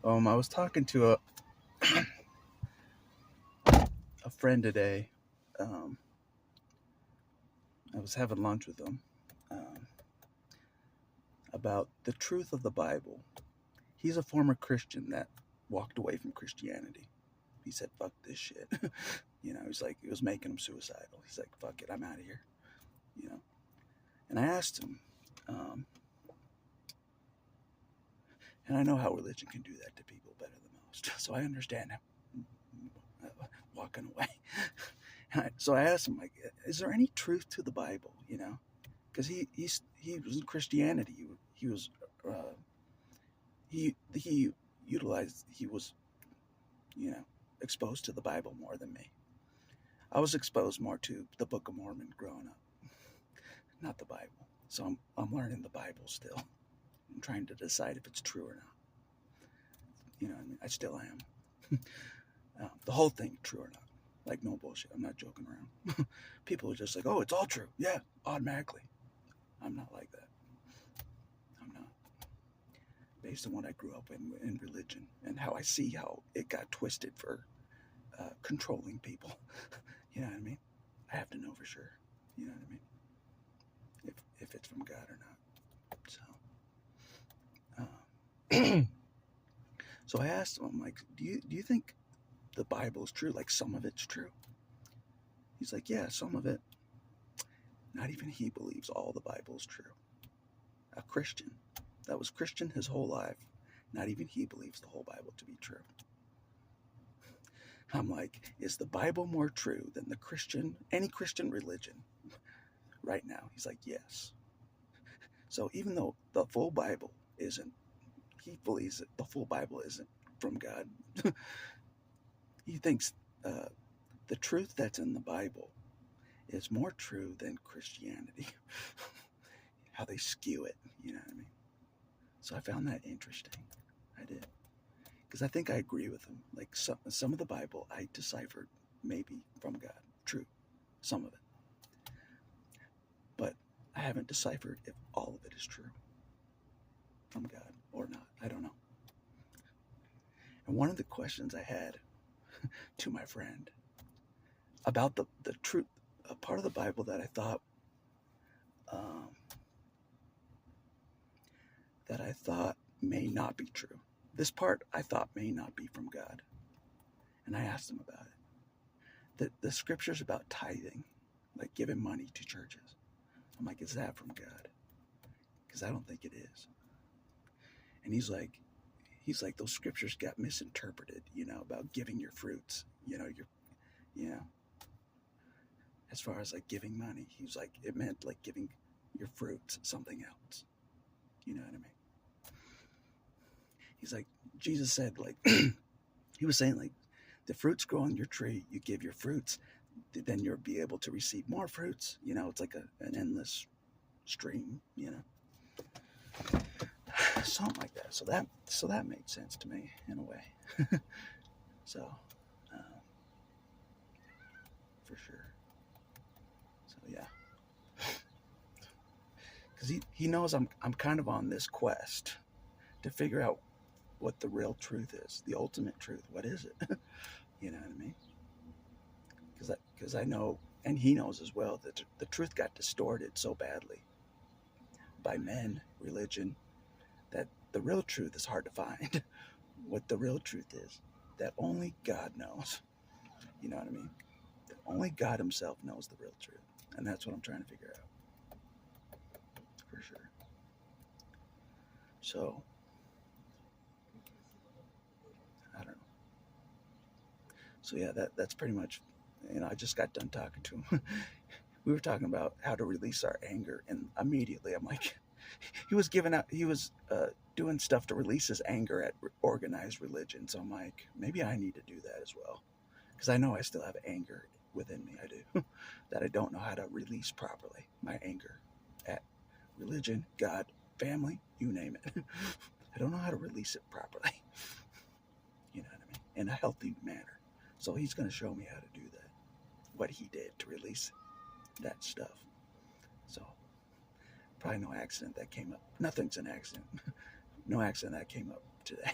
I was talking to a friend today. Um, I was having lunch with him um, about the truth of the Bible. He's a former Christian that walked away from Christianity. He said, "Fuck this shit." He's like, it was making him suicidal. He's like, "Fuck it, I'm out of here." You know. And I asked him, um, and I know how religion can do that to people better than most, so I understand walking away. So I asked him, like, is there any truth to the Bible? Because he was in Christianity. He was he utilized he was you know exposed to the Bible more than me. I was exposed more to the Book of Mormon growing up, not the Bible. So I'm learning the Bible still. I'm trying to decide if it's true or not. I still am. The whole thing, true or not. Like, no bullshit. I'm not joking around. People are just like, oh, it's all true. Yeah, automatically. I'm not like that. I'm not. Based on what I grew up in religion and how I see how it got twisted for controlling people. You know what I mean? I have to know for sure. You know what I mean? If it's from God or not. So, so I asked him, I'm like, do you think the Bible is true? Like, some of it's true? He's like, yeah, some of it. Not even he believes all the Bible is true. A Christian that was Christian his whole life, not even he believes the whole Bible to be true. I'm like, is the Bible more true than any Christian religion right now? He's like, yes. So even though the full Bible isn't, he believes that the full Bible isn't from God. He thinks the truth that's in the Bible is more true than Christianity. How they skew it, you know what I mean? So I found that interesting. I did. Because I think I agree with him. Like, some of the Bible I deciphered maybe from God. True. Some of it. But I haven't deciphered if all of it is true from God or not. I don't know. And one of the questions I had to my friend about the truth, a part of the Bible that I thought um, may not be true. This part I thought may not be from God. And I asked him about it. The scriptures about tithing, like giving money to churches. I'm like, is that from God? Because I don't think it is. And he's like, those scriptures got misinterpreted, about giving your fruits, as far as like giving money. He's like, it meant like giving your fruits something else. You know what I mean? He's like, Jesus said, like, he was saying, like, the fruits grow on your tree, you give your fruits, then you'll be able to receive more fruits. It's like an endless stream, something like that. So that made sense to me in a way. So, for sure. So yeah, because he knows I'm kind of on this quest to figure out what the real truth is, the ultimate truth. What is it? You know what I mean? Because I know, and he knows as well, that the truth got distorted so badly by men, religion, that the real truth is hard to find. What the real truth is, that only God knows. You know what I mean? That only God himself knows the real truth. And that's what I'm trying to figure out. For sure. So, I don't know. So yeah, that's pretty much, I just got done talking to him. We were talking about how to release our anger, and immediately I'm like, he was doing stuff to release his anger at organized religion. So I'm like, maybe I need to do that as well, because I know I still have anger within me. I do. That I don't know how to release properly. My anger at religion, God, family, you name it. I don't know how to release it properly. You know what I mean? In a healthy manner. So he's going to show me how to do that. What he did to release that stuff. So probably no accident that came up. Nothing's an accident. No accident that came up today.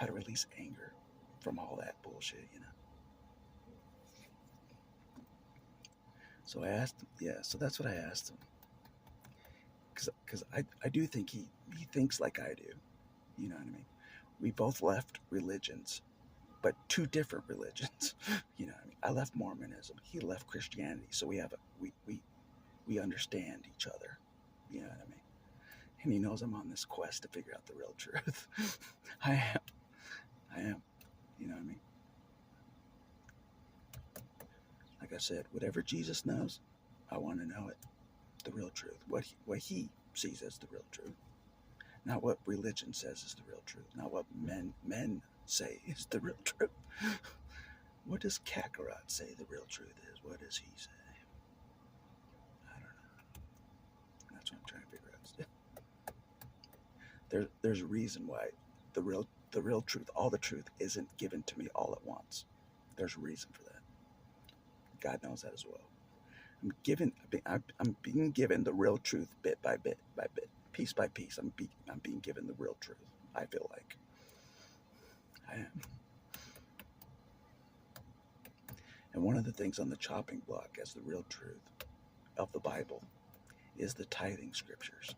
how to release anger from all that bullshit, you know. So I asked him, yeah, so that's what I asked him. Because I do think he thinks like I do, you know what I mean? We both left religions, but two different religions, you know what I mean? I left Mormonism, he left Christianity, so we understand each other, you know what I mean? And he knows I'm on this quest to figure out the real truth. I am, you know what I mean? Like I said, whatever Jesus knows, I want to know it, the real truth, what he sees as the real truth, not what religion says is the real truth, not what men say is the real truth. What does Kakarot say the real truth is? What does he say? I don't know. That's what I'm trying to figure out. There's a reason why the real truth, all the truth, isn't given to me all at once. There's a reason for that. God knows that as well. I'm being given the real truth bit by bit by bit, piece by piece. I'm being given the real truth. I feel like I am. And one of the things on the chopping block as the real truth of the Bible is the tithing scriptures.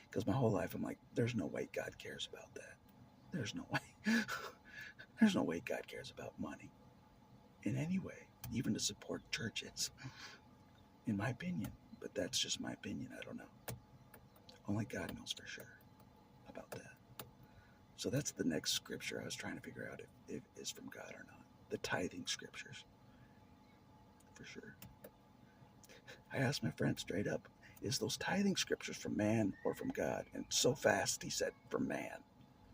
Because my whole life I'm like, there's no way God cares about that. There's no way. There's no way God cares about money in any way, even to support churches, in my opinion. But that's just my opinion. I don't know. Only God knows for sure about that. So that's the next scripture I was trying to figure out if it's from God or not. The tithing scriptures, for sure. I asked my friend straight up, is those tithing scriptures from man or from God? And so fast he said, from man.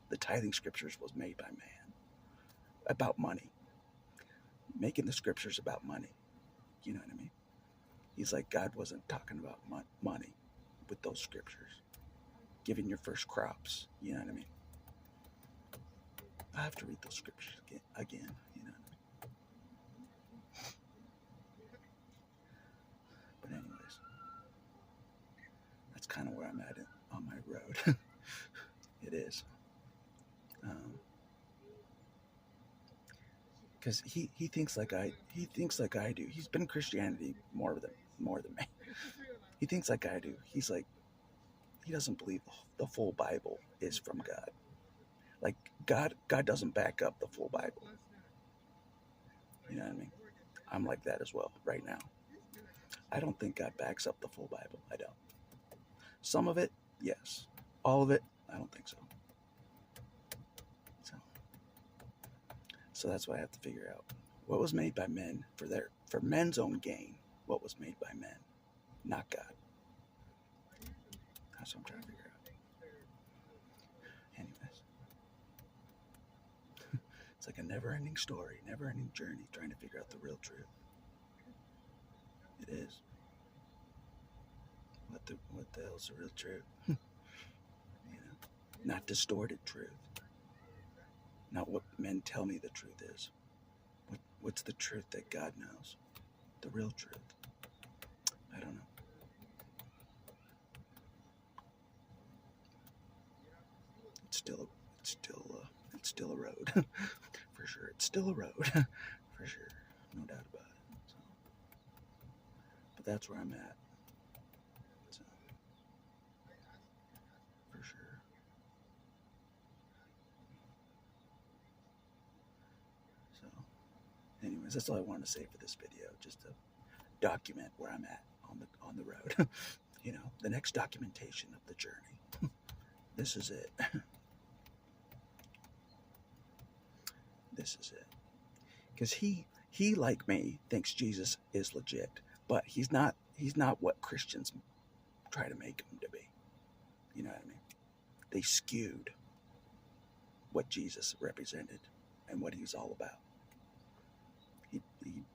The tithing scriptures was made by man. About money. Making the scriptures about money. You know what I mean? He's like, God wasn't talking about money with those scriptures. Giving your first crops. You know what I mean? I have to read those scriptures again. You know what I mean? But anyways, that's kind of where I'm at on my road. It is. Because he thinks like I do. He's been in Christianity more than me. He thinks like I do. He's like, he doesn't believe the full Bible is from God. Like God doesn't back up the full Bible. You know what I mean? I'm like that as well right now. I don't think God backs up the full Bible. I don't. Some of it, yes. All of it, I don't think so. So that's what I have to figure out. What was made by men for men's own gain? What was made by men, not God? That's what I'm trying to figure out. Anyways, it's like a never-ending story, never-ending journey, trying to figure out the real truth. It is. What the hell's the real truth? You know, not distorted truth. Not what men tell me the truth is. What's the truth that God knows? The real truth. I don't know. It's still a road. For sure. It's still a road. For sure. No doubt about it. So, but that's where I'm at. So, for sure. So, anyways, that's all I wanted to say for this video. Just to document where I'm at on the road. You know, the next documentation of the journey. This is it. This is it. Because he like me thinks Jesus is legit, but he's not what Christians try to make him to be. You know what I mean? They skewed what Jesus represented and what he was all about.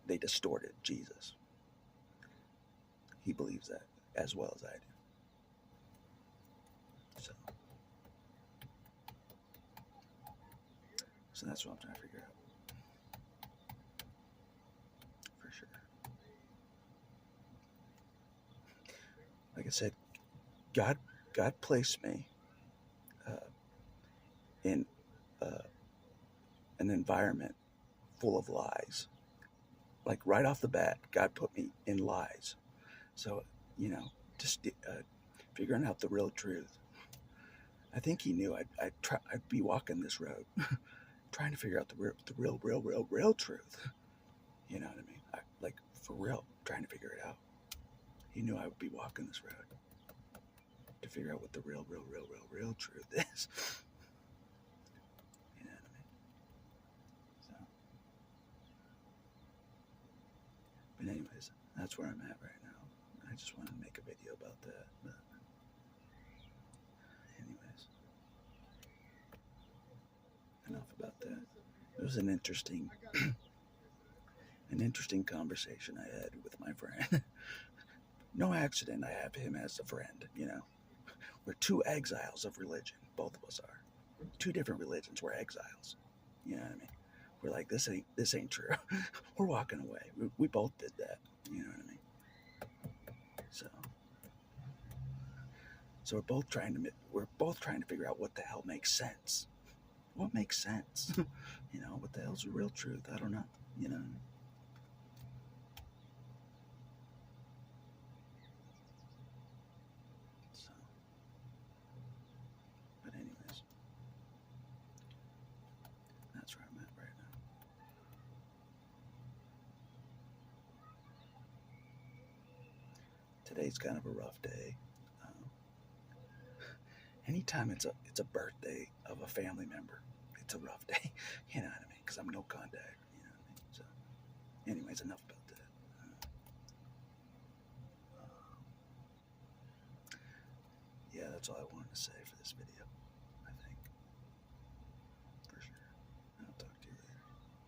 They distorted Jesus. He believes that as well as I do. So that's what I'm trying to figure out. For sure. Like I said, God placed me in uh, an environment full of lies. Like right off the bat, God put me in lies. So, just figuring out the real truth. I think He knew I'd be walking this road, trying to figure out the real truth. You know what I mean? Like for real, trying to figure it out. He knew I would be walking this road to figure out what the real truth is. You know what I mean? So, but anyways, that's where I'm at right now. I just wanted to make a video about that. But anyways, enough about that. It was an interesting conversation I had with my friend. No accident I have him as a friend, We're two exiles of religion. Both of us are. Two different religions. We're exiles. You know what I mean? We're like, this ain't true. We're walking away. We both did that. You know what I mean? So we're both trying to figure out what the hell makes sense. What makes sense? What the hell's the real truth? I don't know. You know. So, but anyways, that's where I'm at right now. Today's kind of a rough day. Anytime it's a birthday of a family member, it's a rough day. You know what I mean? Because I'm no contact. You know what I mean? So, anyways, enough about that. Yeah, that's all I wanted to say for this video.